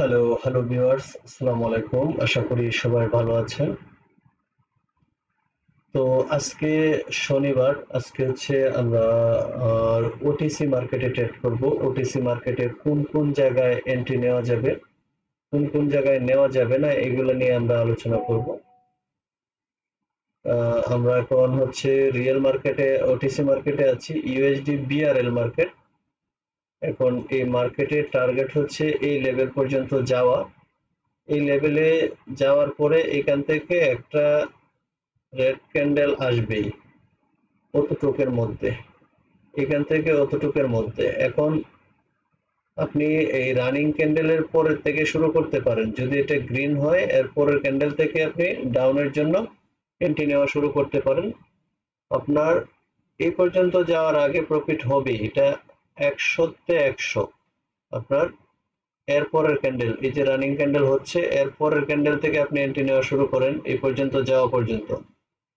Hello viewers, আসসালামু আলাইকুম। আশা করি সবাই ভালো আছেন। তো আজকে শনিবার, আজকে হচ্ছে আমরা ওটিসি মার্কেটে ট্রেড করব। ওটিসি মার্কেটে কোন কোন জায়গায় এন্ট্রি নেওয়া যাবে, কোন কোন জায়গায় নেওয়া যাবে না, এগুলো নিয়ে আমরা আলোচনা করব। আমরা এখন হচ্ছে রিয়েল মার্কেটে, ওটিসি মার্কেটে আছি, ইউএসডি বিআরএল মার্কেট। এখন এই মার্কেটের টার্গেট হচ্ছে এই লেভেল পর্যন্ত যাওয়া। এই লেভেলে যাওয়ার পরে এখান থেকে একটা রেড ক্যান্ডেল আসবেই অতটুকের মধ্যে, এখান থেকে অতটুকের মধ্যে। এখন আপনি এই রানিং ক্যান্ডেলের পরের থেকে শুরু করতে পারেন। যদি এটা গ্রিন হয়, এর পরের ক্যান্ডেল থেকে আপনি ডাউনের জন্য এন্ট্রি নেওয়া শুরু করতে পারেন। আপনার এই পর্যন্ত যাওয়ার আগে প্রফিট হবে, এটা 100-তে 100। আপনার এর পরের ক্যান্ডেল, এই যে রানিং ক্যান্ডেল হচ্ছে, এর পরের ক্যান্ডেল থেকে আপনি এন্ট্রি নেওয়া শুরু করেন এই পর্যন্ত যাওয়া পর্যন্ত,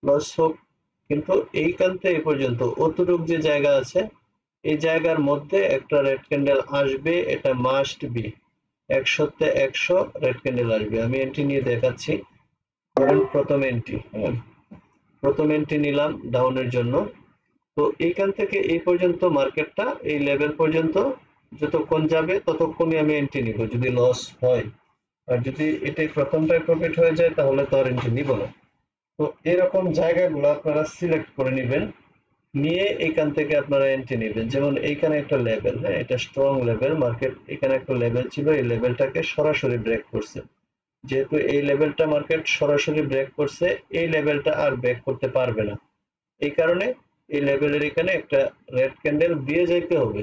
লস হোক। কিন্তু এইখান থেকে এই পর্যন্ত অতটুক যে জায়গা আছে, এই জায়গার মধ্যে একটা রেড ক্যান্ডেল আসবে, এটা মাস্ট বি। 100-তে 100 রেড ক্যান্ডেল আসবে। আমি এন্ট্রি নিয়ে দেখাচ্ছি। ধরেন প্রথম এন্ট্রি, প্রথম এন্ট্রি নিলাম ডাউনের জন্য। তো এইখান থেকে এই পর্যন্ত মার্কেটটা এই লেভেল পর্যন্ত যতক্ষণ যাবে ততক্ষণই আমি এন্ট্রি নিব যদি লস হয়। আর যদি এটাই প্রথমটাই প্রফিট হয়ে যায় তাহলে তো আর এন্ট্রি নিব না। তো এরকম জায়গাগুলো আপনারা সিলেক্ট করে নেবেন, নিয়ে এখান থেকে আপনারা এন্ট্রি নেবেন। যেমন এইখানে একটা লেভেল, হ্যাঁ, এটা স্ট্রং লেভেল। মার্কেট এখানে একটা লেভেল ছিল, এই লেভেলটাকে সরাসরি ব্রেক করছে। যেহেতু এই লেভেলটা মার্কেট সরাসরি ব্রেক করছে, এই লেভেলটা আর ব্রেক করতে পারবে না। এই কারণে এই লেভেলের এখানে একটা রেড ক্যান্ডেল দিয়ে যাইতে হবে।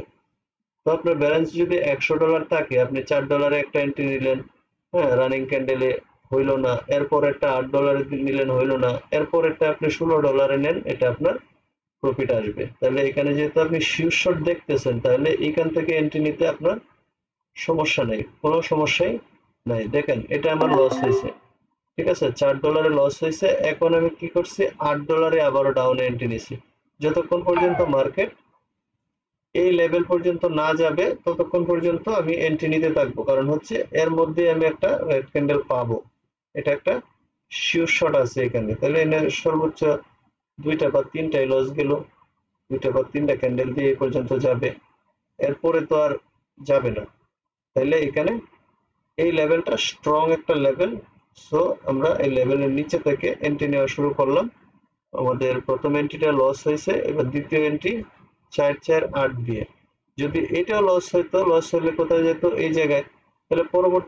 তো আপনার ব্যালেন্স যদি $100 থাকে, আপনি $4 একটা এন্ট্রি নিলেন, হ্যাঁ, রানিং ক্যান্ডেলে হইলো না। এরপর একটা $8 নিলেন, হইলো না। এরপর একটা আপনি $16 নেন, এটা আপনার প্রফিট আসবে। তাহলে এখানে যেহেতু আপনি শিওর শট দেখতেছেন, তাহলে এখান থেকে এন্ট্রি নিতে আপনার সমস্যা নেই, কোনো সমস্যাই নাই। দেখেন এটা আমার লস হয়েছে, ঠিক আছে, $4 লস হয়েছে। এখন আমি কি করছি, $8 আবারও ডাউনে এন্ট্রি নিছি। যতক্ষণ পর্যন্ত মার্কেট এই লেভেল পর্যন্ত না যাবে ততক্ষণ পর্যন্ত আমি এন্ট্রি নিতে থাকবো, কারণ হচ্ছে এর মধ্যে আমি একটা রেড ক্যান্ডেল পাবো। এটা একটা শিওর শট আছে এখানে। তাহলে এনে সর্বোচ্চ 2টা বা 3টাই লস গেল, 2টা বা 3টা ক্যান্ডেল দিয়ে এই পর্যন্ত যাবে, এরপরে তো আর যাবে না। তাহলে এখানে এই লেভেলটা স্ট্রং একটা লেভেল। সো আমরা এই লেভেলের নিচে থেকে এন্ট্রি নেওয়া শুরু করলাম। আমাদের প্রথম এন্ট্রিটা লস হয়েছে, এবার দ্বিতীয় এন্ট্রি 4-4-8 দিয়ে। যদি এটাও লস হইতো, লস হলে কোথায় যেত, এই জায়গায়। তাহলে পরবর্তী